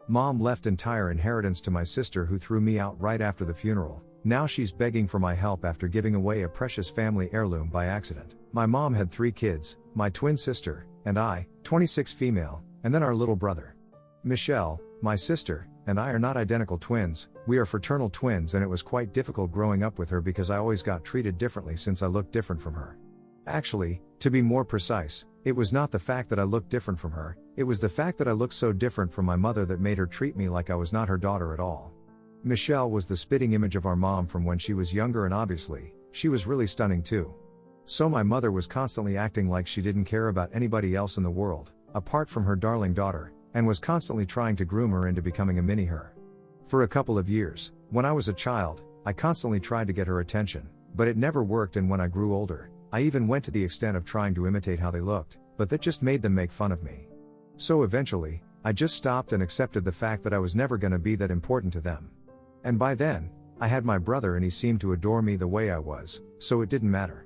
Mom left entire inheritance to my sister who threw me out right after the funeral. Now she's begging for my help after giving away a precious family heirloom by accident. My mom had 3 kids, my twin sister, and I, 26 female, and then our little brother. Michelle, my sister, and I are not identical twins, we are fraternal twins, and it was quite difficult growing up with her because I always got treated differently since I looked different from her. Actually, to be more precise, it was not the fact that I looked different from her, it was the fact that I looked so different from my mother that made her treat me like I was not her daughter at all. Michelle was the spitting image of our mom from when she was younger, and obviously, she was really stunning too. So my mother was constantly acting like she didn't care about anybody else in the world, apart from her darling daughter, and was constantly trying to groom her into becoming a mini her. For a couple of years, when I was a child, I constantly tried to get her attention, but it never worked, and when I grew older, I even went to the extent of trying to imitate how they looked, but that just made them make fun of me. So eventually, I just stopped and accepted the fact that I was never gonna be that important to them. And by then, I had my brother and he seemed to adore me the way I was, so it didn't matter.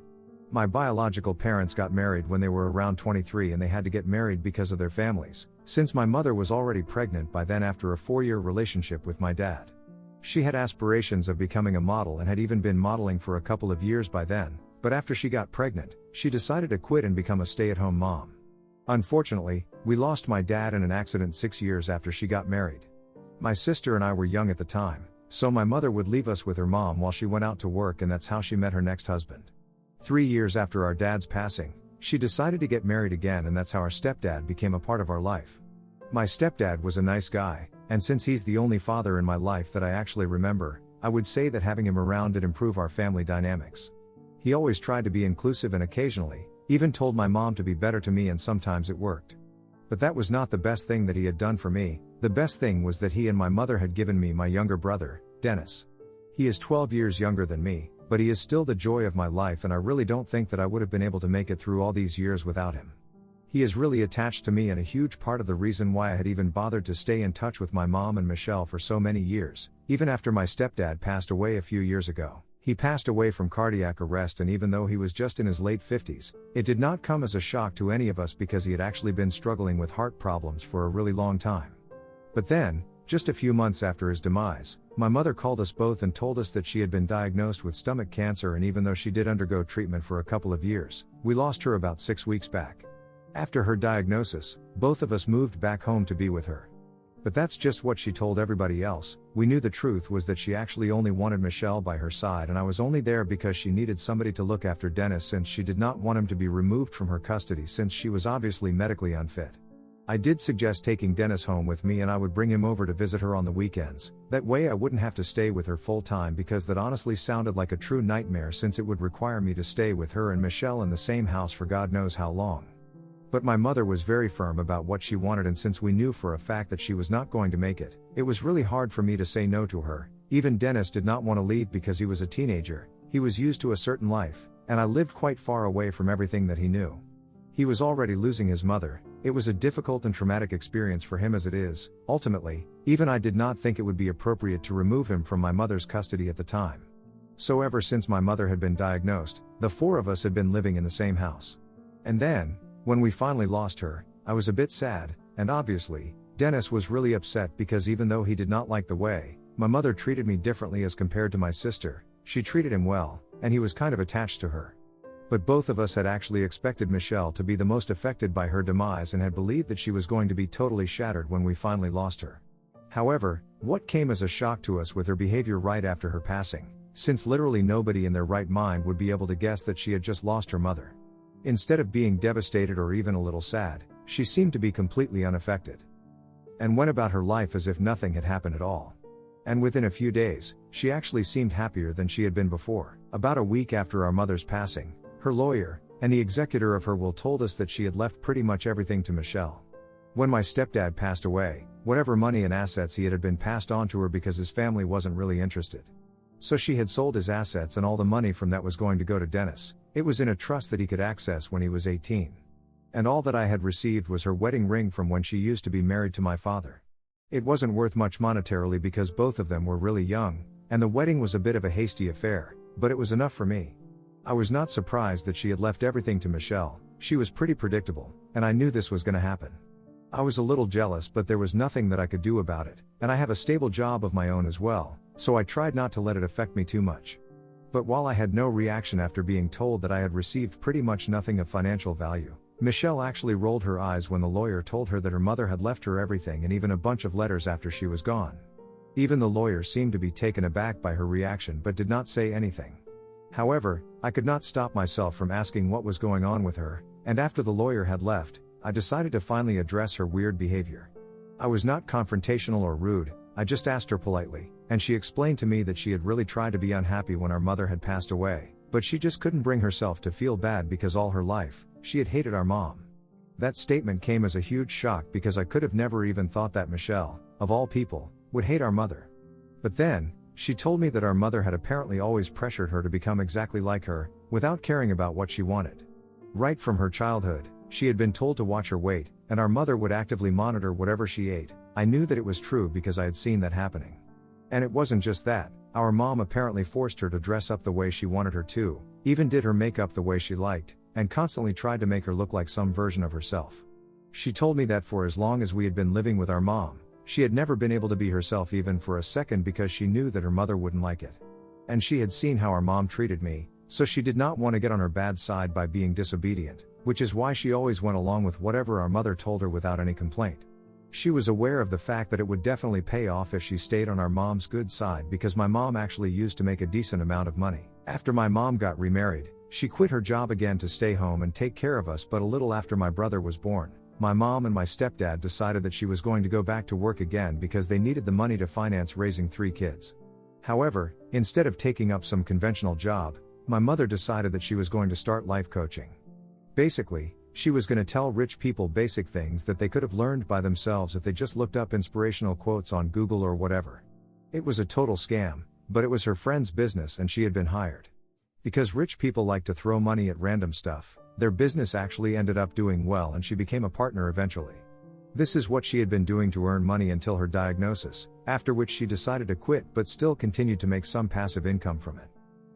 My biological parents got married when they were around 23, and they had to get married because of their families, since my mother was already pregnant by then after a 4-year relationship with my dad. She had aspirations of becoming a model and had even been modeling for a couple of years by then, but after she got pregnant, she decided to quit and become a stay-at-home mom. Unfortunately, we lost my dad in an accident 6 years after she got married. My sister and I were young at the time, so my mother would leave us with her mom while she went out to work, and that's how she met her next husband. 3 years after our dad's passing, she decided to get married again, and that's how our stepdad became a part of our life. My stepdad was a nice guy, and since he's the only father in my life that I actually remember, I would say that having him around did improve our family dynamics. He always tried to be inclusive and occasionally, even told my mom to be better to me, and sometimes it worked. But that was not the best thing that he had done for me. The best thing was that he and my mother had given me my younger brother, Dennis. He is 12 years younger than me, but he is still the joy of my life, and I really don't think that I would have been able to make it through all these years without him. He is really attached to me and a huge part of the reason why I had even bothered to stay in touch with my mom and Michelle for so many years, even after my stepdad passed away a few years ago. He passed away from cardiac arrest, and even though he was just in his late 50s, it did not come as a shock to any of us because he had actually been struggling with heart problems for a really long time. But then, just a few months after his demise, my mother called us both and told us that she had been diagnosed with stomach cancer, and even though she did undergo treatment for a couple of years, we lost her about 6 weeks back. After her diagnosis, both of us moved back home to be with her. But that's just what she told everybody else. We knew the truth was that she actually only wanted Michelle by her side, and I was only there because she needed somebody to look after Dennis, since she did not want him to be removed from her custody since she was obviously medically unfit. I did suggest taking Dennis home with me, and I would bring him over to visit her on the weekends. That way I wouldn't have to stay with her full time, because that honestly sounded like a true nightmare, since it would require me to stay with her and Michelle in the same house for God knows how long. But my mother was very firm about what she wanted, and since we knew for a fact that she was not going to make it, it was really hard for me to say no to her. Even Dennis did not want to leave because he was a teenager, he was used to a certain life, and I lived quite far away from everything that he knew. He was already losing his mother. It was a difficult and traumatic experience for him as it is. Ultimately, even I did not think it would be appropriate to remove him from my mother's custody at the time. So ever since my mother had been diagnosed, the 4 of us had been living in the same house. And then, when we finally lost her, I was a bit sad, and obviously, Dennis was really upset because even though he did not like the way my mother treated me differently as compared to my sister, she treated him well, and he was kind of attached to her. But both of us had actually expected Michelle to be the most affected by her demise and had believed that she was going to be totally shattered when we finally lost her. However, what came as a shock to us with her behavior right after her passing, since literally nobody in their right mind would be able to guess that she had just lost her mother. Instead of being devastated or even a little sad, she seemed to be completely unaffected, and went about her life as if nothing had happened at all. And within a few days, she actually seemed happier than she had been before. About a week after our mother's passing, her lawyer, and the executor of her will told us that she had left pretty much everything to Michelle. When my stepdad passed away, whatever money and assets he had been passed on to her because his family wasn't really interested. So she had sold his assets, and all the money from that was going to go to Dennis. It was in a trust that he could access when he was 18. And all that I had received was her wedding ring from when she used to be married to my father. It wasn't worth much monetarily because both of them were really young, and the wedding was a bit of a hasty affair, but it was enough for me. I was not surprised that she had left everything to Michelle. She was pretty predictable, and I knew this was going to happen. I was a little jealous, but there was nothing that I could do about it, and I have a stable job of my own as well, so I tried not to let it affect me too much. But while I had no reaction after being told that I had received pretty much nothing of financial value, Michelle actually rolled her eyes when the lawyer told her that her mother had left her everything and even a bunch of letters after she was gone. Even the lawyer seemed to be taken aback by her reaction but did not say anything. However, I could not stop myself from asking what was going on with her, and after the lawyer had left, I decided to finally address her weird behavior. I was not confrontational or rude, I just asked her politely, and she explained to me that she had really tried to be unhappy when our mother had passed away, but she just couldn't bring herself to feel bad because all her life, she had hated our mom. That statement came as a huge shock because I could have never even thought that Michelle, of all people, would hate our mother. But then, she told me that our mother had apparently always pressured her to become exactly like her, without caring about what she wanted. Right from her childhood, she had been told to watch her weight, and our mother would actively monitor whatever she ate. I knew that it was true because I had seen that happening. And it wasn't just that, our mom apparently forced her to dress up the way she wanted her to, even did her makeup the way she liked, and constantly tried to make her look like some version of herself. She told me that for as long as we had been living with our mom, she had never been able to be herself even for a second because she knew that her mother wouldn't like it. And she had seen how our mom treated me, so she did not want to get on her bad side by being disobedient, which is why she always went along with whatever our mother told her without any complaint. She was aware of the fact that it would definitely pay off if she stayed on our mom's good side because my mom actually used to make a decent amount of money. After my mom got remarried, she quit her job again to stay home and take care of us, but a little after my brother was born, my mom and my stepdad decided that she was going to go back to work again because they needed the money to finance raising 3 kids. However, instead of taking up some conventional job, my mother decided that she was going to start life coaching. Basically, she was going to tell rich people basic things that they could have learned by themselves if they just looked up inspirational quotes on Google or whatever. It was a total scam, but it was her friend's business and she had been hired. Because rich people like to throw money at random stuff, their business actually ended up doing well and she became a partner eventually. This is what she had been doing to earn money until her diagnosis, after which she decided to quit but still continued to make some passive income from it.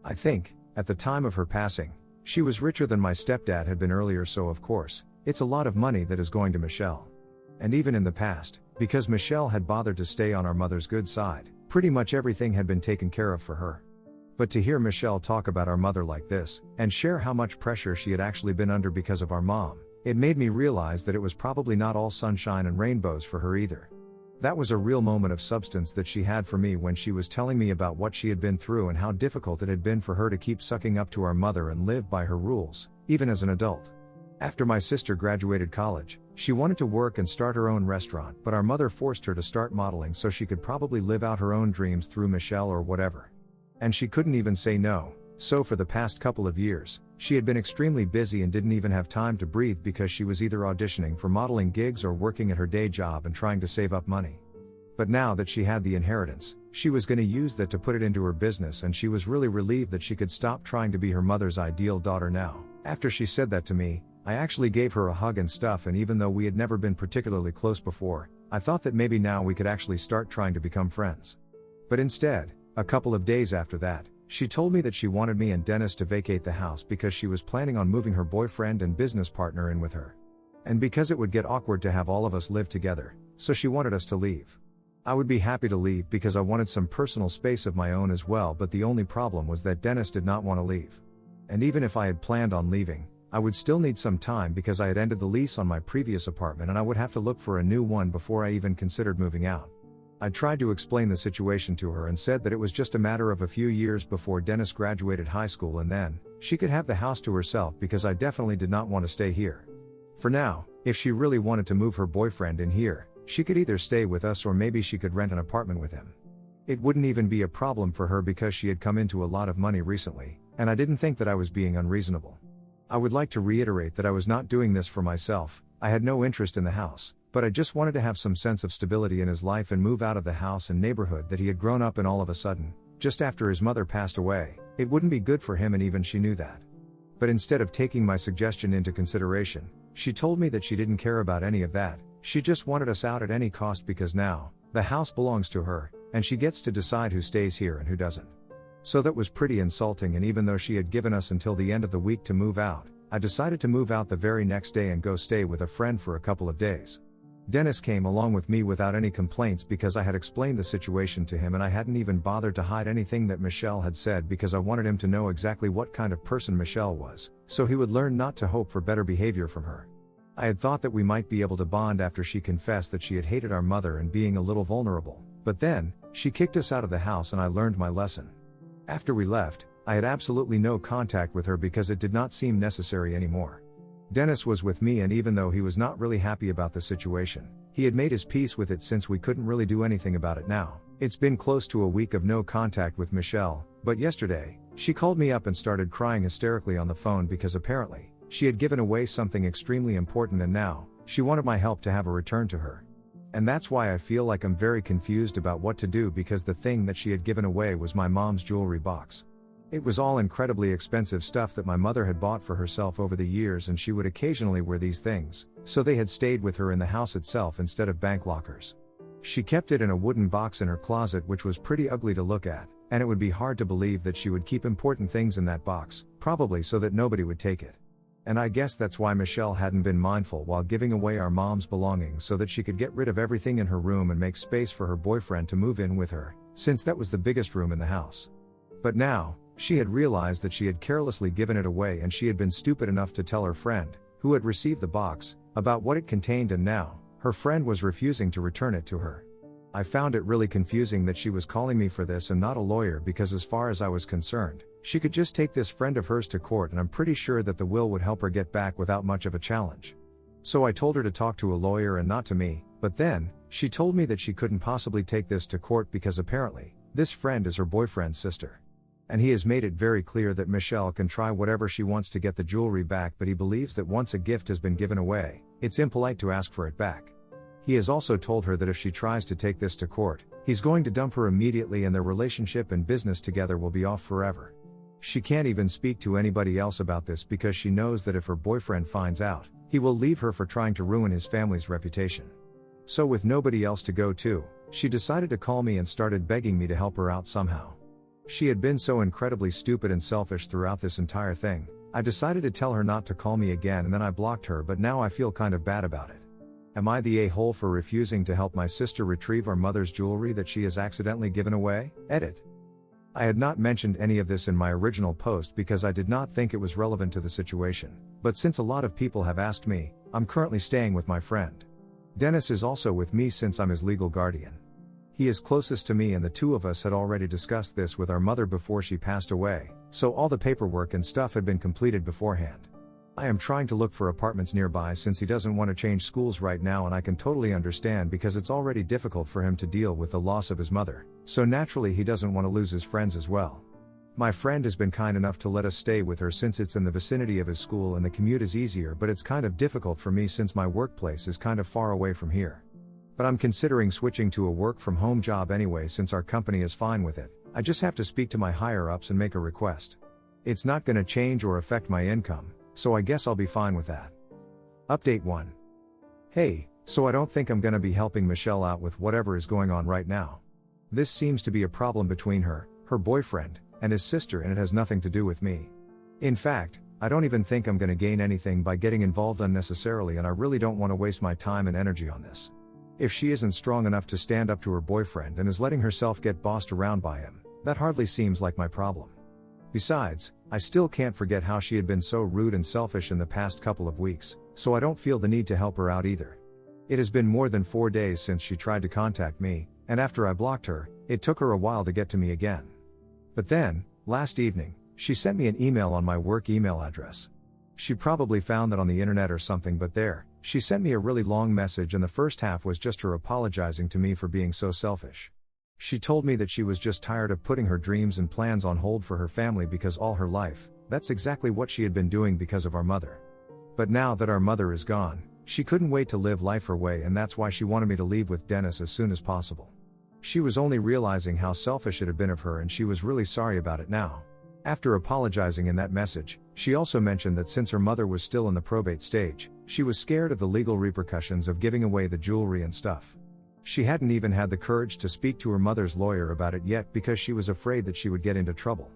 I think, at the time of her passing, she was richer than my stepdad had been earlier, so of course, it's a lot of money that is going to Michelle. And even in the past, because Michelle had bothered to stay on our mother's good side, pretty much everything had been taken care of for her. But to hear Michelle talk about our mother like this, and share how much pressure she had actually been under because of our mom, it made me realize that it was probably not all sunshine and rainbows for her either. That was a real moment of substance that she had for me when she was telling me about what she had been through and how difficult it had been for her to keep sucking up to our mother and live by her rules, even as an adult. After my sister graduated college, she wanted to work and start her own restaurant, but our mother forced her to start modeling so she could probably live out her own dreams through Michelle or whatever. And she couldn't even say no, so for the past couple of years, she had been extremely busy and didn't even have time to breathe because she was either auditioning for modeling gigs or working at her day job and trying to save up money. But now that she had the inheritance, she was going to use that to put it into her business, and she was really relieved that she could stop trying to be her mother's ideal daughter now. After she said that to me, I actually gave her a hug and stuff, and even though we had never been particularly close before, I thought that maybe now we could actually start trying to become friends. But instead, a couple of days after that, she told me that she wanted me and Dennis to vacate the house because she was planning on moving her boyfriend and business partner in with her. And because it would get awkward to have all of us live together, so she wanted us to leave. I would be happy to leave because I wanted some personal space of my own as well, but the only problem was that Dennis did not want to leave. And even if I had planned on leaving, I would still need some time because I had ended the lease on my previous apartment and I would have to look for a new one before I even considered moving out. I tried to explain the situation to her and said that it was just a matter of a few years before Dennis graduated high school and then, she could have the house to herself because I definitely did not want to stay here. For now, if she really wanted to move her boyfriend in here, she could either stay with us or maybe she could rent an apartment with him. It wouldn't even be a problem for her because she had come into a lot of money recently, and I didn't think that I was being unreasonable. I would like to reiterate that I was not doing this for myself. I had no interest in the house, but I just wanted to have some sense of stability in his life and move out of the house and neighborhood that he had grown up in all of a sudden, just after his mother passed away. It wouldn't be good for him and even she knew that. But instead of taking my suggestion into consideration, she told me that she didn't care about any of that, she just wanted us out at any cost because now, the house belongs to her, and she gets to decide who stays here and who doesn't. So that was pretty insulting, and even though she had given us until the end of the week to move out, I decided to move out the very next day and go stay with a friend for a couple of days. Dennis came along with me without any complaints because I had explained the situation to him, and I hadn't even bothered to hide anything that Michelle had said because I wanted him to know exactly what kind of person Michelle was, so he would learn not to hope for better behavior from her. I had thought that we might be able to bond after she confessed that she had hated our mother and being a little vulnerable, but then, she kicked us out of the house and I learned my lesson. After we left, I had absolutely no contact with her because it did not seem necessary anymore. Dennis was with me, and even though he was not really happy about the situation, he had made his peace with it since we couldn't really do anything about it now. It's been close to a week of no contact with Michelle, but yesterday, she called me up and started crying hysterically on the phone because apparently, she had given away something extremely important and now, she wanted my help to have a return to her. And that's why I feel like I'm very confused about what to do, because the thing that she had given away was my mom's jewelry box. It was all incredibly expensive stuff that my mother had bought for herself over the years, and she would occasionally wear these things, so they had stayed with her in the house itself instead of bank lockers. She kept it in a wooden box in her closet, which was pretty ugly to look at, and it would be hard to believe that she would keep important things in that box, probably so that nobody would take it. And I guess that's why Michelle hadn't been mindful while giving away our mom's belongings, so that she could get rid of everything in her room and make space for her boyfriend to move in with her, since that was the biggest room in the house. But now, she had realized that she had carelessly given it away, and she had been stupid enough to tell her friend, who had received the box, about what it contained, and now, her friend was refusing to return it to her. I found it really confusing that she was calling me for this and not a lawyer, because as far as I was concerned, she could just take this friend of hers to court, and I'm pretty sure that the will would help her get back without much of a challenge. So I told her to talk to a lawyer and not to me, but then, she told me that she couldn't possibly take this to court because apparently, this friend is her boyfriend's sister. And he has made it very clear that Michelle can try whatever she wants to get the jewelry back, but he believes that once a gift has been given away, it's impolite to ask for it back. He has also told her that if she tries to take this to court, he's going to dump her immediately and their relationship and business together will be off forever. She can't even speak to anybody else about this because she knows that if her boyfriend finds out, he will leave her for trying to ruin his family's reputation. So with nobody else to go to, she decided to call me and started begging me to help her out somehow. She had been so incredibly stupid and selfish throughout this entire thing. I decided to tell her not to call me again, and then I blocked her, but now I feel kind of bad about it. Am I the a-hole for refusing to help my sister retrieve our mother's jewelry that she has accidentally given away? Edit. I had not mentioned any of this in my original post because I did not think it was relevant to the situation, but since a lot of people have asked me, I'm currently staying with my friend. Dennis is also with me since I'm his legal guardian. He is closest to me, and the two of us had already discussed this with our mother before she passed away, so all the paperwork and stuff had been completed beforehand. I am trying to look for apartments nearby since he doesn't want to change schools right now, and I can totally understand because it's already difficult for him to deal with the loss of his mother, so naturally he doesn't want to lose his friends as well. My friend has been kind enough to let us stay with her since it's in the vicinity of his school and the commute is easier, but it's kind of difficult for me since my workplace is kind of far away from here. But I'm considering switching to a work-from-home job anyway since our company is fine with it. I just have to speak to my higher-ups and make a request. It's not gonna change or affect my income, so I guess I'll be fine with that. Update 1. Hey, so I don't think I'm gonna be helping Michelle out with whatever is going on right now. This seems to be a problem between her, her boyfriend, and his sister, and it has nothing to do with me. In fact, I don't even think I'm gonna gain anything by getting involved unnecessarily, and I really don't want to waste my time and energy on this. If she isn't strong enough to stand up to her boyfriend and is letting herself get bossed around by him, that hardly seems like my problem. Besides, I still can't forget how she had been so rude and selfish in the past couple of weeks, so I don't feel the need to help her out either. It has been more than 4 days since she tried to contact me, and after I blocked her, it took her a while to get to me again. But then, last evening, she sent me an email on my work email address. She probably found that on the internet or something, but there, she sent me a really long message, and the first half was just her apologizing to me for being so selfish. She told me that she was just tired of putting her dreams and plans on hold for her family because all her life, that's exactly what she had been doing because of our mother. But now that our mother is gone, she couldn't wait to live life her way, and that's why she wanted me to leave with Dennis as soon as possible. She was only realizing how selfish it had been of her, and she was really sorry about it now. After apologizing in that message, she also mentioned that since her mother was still in the probate stage, she was scared of the legal repercussions of giving away the jewelry and stuff. She hadn't even had the courage to speak to her mother's lawyer about it yet because she was afraid that she would get into trouble.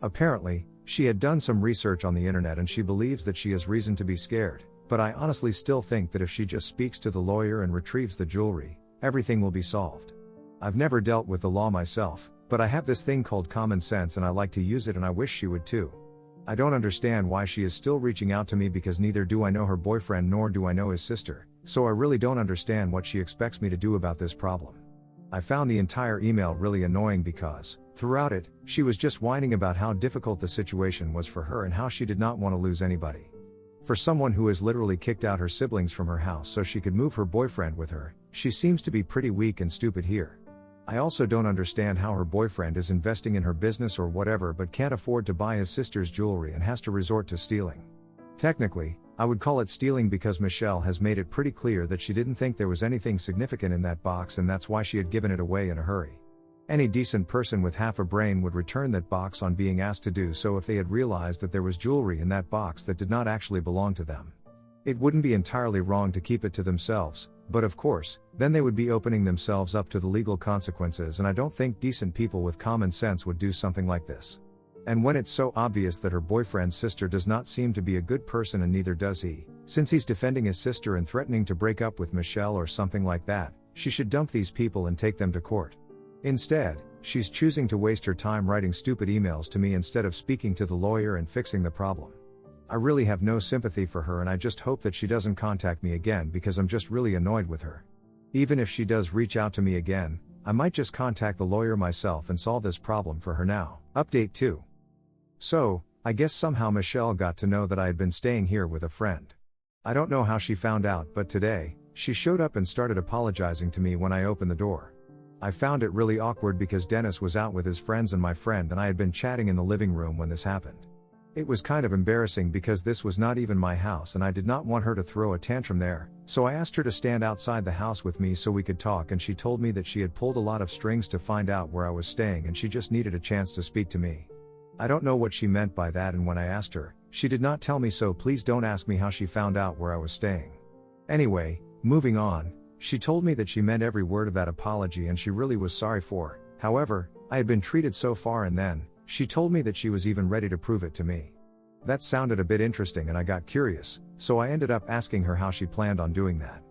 Apparently, she had done some research on the internet and she believes that she has reason to be scared, but I honestly still think that if she just speaks to the lawyer and retrieves the jewelry, everything will be solved. I've never dealt with the law myself, but I have this thing called common sense and I like to use it, and I wish she would too. I don't understand why she is still reaching out to me, because neither do I know her boyfriend nor do I know his sister, so I really don't understand what she expects me to do about this problem. I found the entire email really annoying because, throughout it, she was just whining about how difficult the situation was for her and how she did not want to lose anybody. For someone who has literally kicked out her siblings from her house so she could move her boyfriend with her, she seems to be pretty weak and stupid here. I also don't understand how her boyfriend is investing in her business or whatever but can't afford to buy his sister's jewelry and has to resort to stealing. Technically, I would call it stealing because Michelle has made it pretty clear that she didn't think there was anything significant in that box, and that's why she had given it away in a hurry. Any decent person with half a brain would return that box on being asked to do so if they had realized that there was jewelry in that box that did not actually belong to them. It wouldn't be entirely wrong to keep it to themselves, but of course, then they would be opening themselves up to the legal consequences, and I don't think decent people with common sense would do something like this. And when it's so obvious that her boyfriend's sister does not seem to be a good person, and neither does he, since he's defending his sister and threatening to break up with Michelle or something like that, she should dump these people and take them to court. Instead, she's choosing to waste her time writing stupid emails to me instead of speaking to the lawyer and fixing the problem. I really have no sympathy for her, and I just hope that she doesn't contact me again because I'm just really annoyed with her. Even if she does reach out to me again, I might just contact the lawyer myself and solve this problem for her now. Update 2. So, I guess somehow Michelle got to know that I had been staying here with a friend. I don't know how she found out, but today, she showed up and started apologizing to me when I opened the door. I found it really awkward because Dennis was out with his friends and my friend and I had been chatting in the living room when this happened. It was kind of embarrassing because this was not even my house and I did not want her to throw a tantrum there, so I asked her to stand outside the house with me so we could talk, and she told me that she had pulled a lot of strings to find out where I was staying and she just needed a chance to speak to me. I don't know what she meant by that, and when I asked her, she did not tell me, so please don't ask me how she found out where I was staying. Anyway, moving on, she told me that she meant every word of that apology and she really was sorry for, however, I had been treated so far, and then, she told me that she was even ready to prove it to me. That sounded a bit interesting and I got curious, so I ended up asking her how she planned on doing that.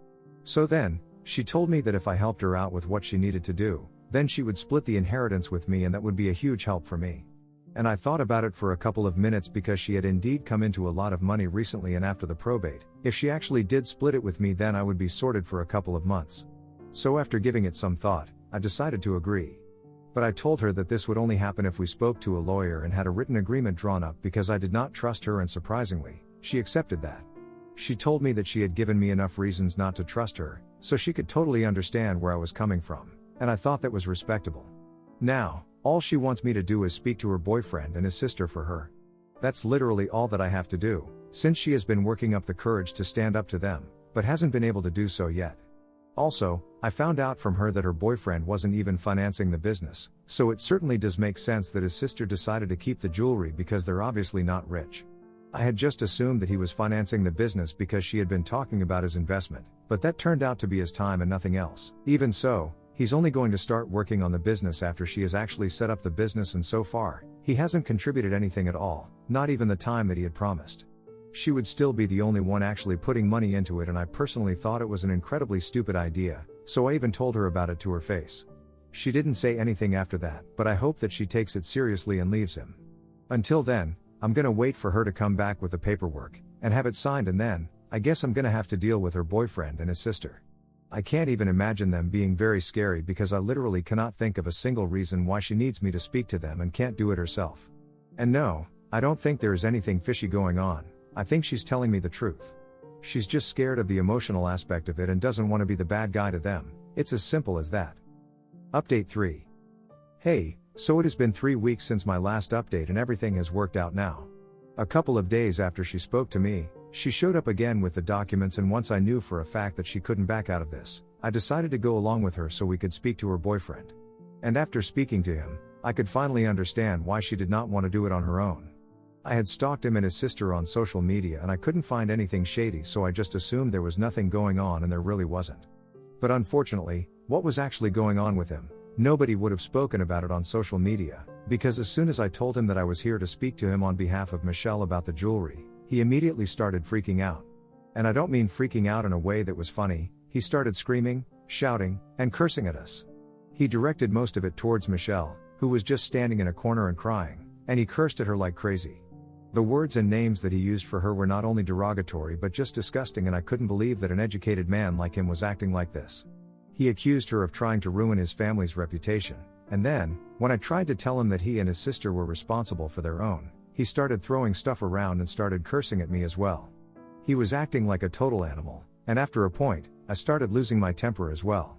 So then, she told me that if I helped her out with what she needed to do, then she would split the inheritance with me, and that would be a huge help for me. And I thought about it for a couple of minutes because she had indeed come into a lot of money recently, and after the probate, if she actually did split it with me, then I would be sorted for a couple of months. So after giving it some thought, I decided to agree. But I told her that this would only happen if we spoke to a lawyer and had a written agreement drawn up, because I did not trust her, and surprisingly, she accepted that. She told me that she had given me enough reasons not to trust her, so she could totally understand where I was coming from, and I thought that was respectable. Now, all she wants me to do is speak to her boyfriend and his sister for her. That's literally all that I have to do, since she has been working up the courage to stand up to them, but hasn't been able to do so yet. Also, I found out from her that her boyfriend wasn't even financing the business, so it certainly does make sense that his sister decided to keep the jewelry because they're obviously not rich. I had just assumed that he was financing the business because she had been talking about his investment, but that turned out to be his time and nothing else. Even so, he's only going to start working on the business after she has actually set up the business, and so far, he hasn't contributed anything at all, not even the time that he had promised. She would still be the only one actually putting money into it, and I personally thought it was an incredibly stupid idea, so I even told her about it to her face. She didn't say anything after that, but I hope that she takes it seriously and leaves him. Until then, I'm gonna wait for her to come back with the paperwork, and have it signed, and then, I guess I'm gonna have to deal with her boyfriend and his sister. I can't even imagine them being very scary because I literally cannot think of a single reason why she needs me to speak to them and can't do it herself. And no, I don't think there is anything fishy going on. I think she's telling me the truth. She's just scared of the emotional aspect of it and doesn't want to be the bad guy to them. It's as simple as that. Update 3. Hey, so it has been 3 weeks since my last update and everything has worked out now. A couple of days after she spoke to me, she showed up again with the documents, and once I knew for a fact that she couldn't back out of this, I decided to go along with her so we could speak to her boyfriend. And after speaking to him, I could finally understand why she did not want to do it on her own. I had stalked him and his sister on social media and I couldn't find anything shady, so I just assumed there was nothing going on, and there really wasn't. But unfortunately, what was actually going on with him, nobody would have spoken about it on social media, because as soon as I told him that I was here to speak to him on behalf of Michelle about the jewelry, he immediately started freaking out. And I don't mean freaking out in a way that was funny. He started screaming, shouting, and cursing at us. He directed most of it towards Michelle, who was just standing in a corner and crying, and he cursed at her like crazy. The words and names that he used for her were not only derogatory but just disgusting, and I couldn't believe that an educated man like him was acting like this. He accused her of trying to ruin his family's reputation, and then, when I tried to tell him that he and his sister were responsible for their own, he started throwing stuff around and started cursing at me as well. He was acting like a total animal, and after a point, I started losing my temper as well.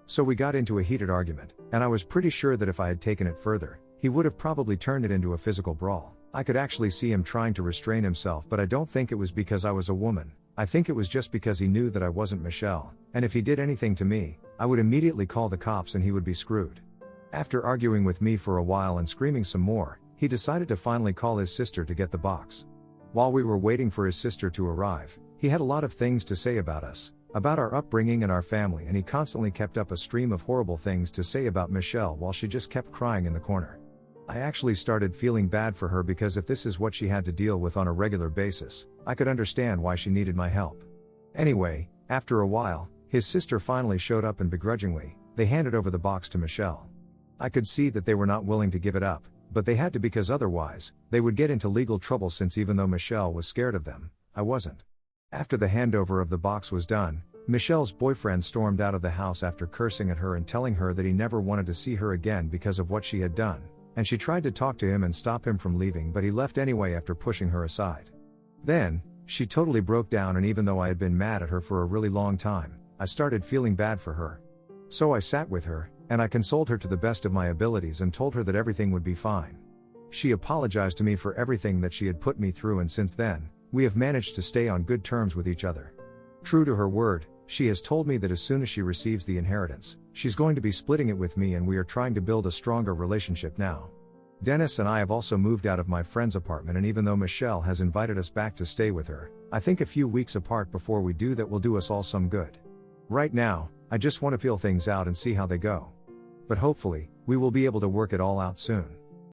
So we got into a heated argument, and I was pretty sure that if I had taken it further, he would have probably turned it into a physical brawl. I could actually see him trying to restrain himself, but I don't think it was because I was a woman. I think it was just because he knew that I wasn't Michelle, and if he did anything to me, I would immediately call the cops and he would be screwed. After arguing with me for a while and screaming some more, he decided to finally call his sister to get the box. While we were waiting for his sister to arrive, he had a lot of things to say about us, about our upbringing and our family, and he constantly kept up a stream of horrible things to say about Michelle while she just kept crying in the corner. I actually started feeling bad for her, because if this is what she had to deal with on a regular basis, I could understand why she needed my help. Anyway, after a while, his sister finally showed up, and begrudgingly, they handed over the box to Michelle. I could see that they were not willing to give it up, but they had to, because otherwise, they would get into legal trouble, since even though Michelle was scared of them, I wasn't. After the handover of the box was done, Michelle's boyfriend stormed out of the house after cursing at her and telling her that he never wanted to see her again because of what she had done, and she tried to talk to him and stop him from leaving, but he left anyway after pushing her aside. Then, she totally broke down, and even though I had been mad at her for a really long time, I started feeling bad for her. So I sat with her, and I consoled her to the best of my abilities and told her that everything would be fine. She apologized to me for everything that she had put me through, and since then, we have managed to stay on good terms with each other. True to her word, she has told me that as soon as she receives the inheritance, she's going to be splitting it with me, and we are trying to build a stronger relationship now. Dennis and I have also moved out of my friend's apartment, and even though Michelle has invited us back to stay with her, I think a few weeks apart before we do that will do us all some good. Right now, I just want to feel things out and see how they go. But hopefully, we will be able to work it all out soon.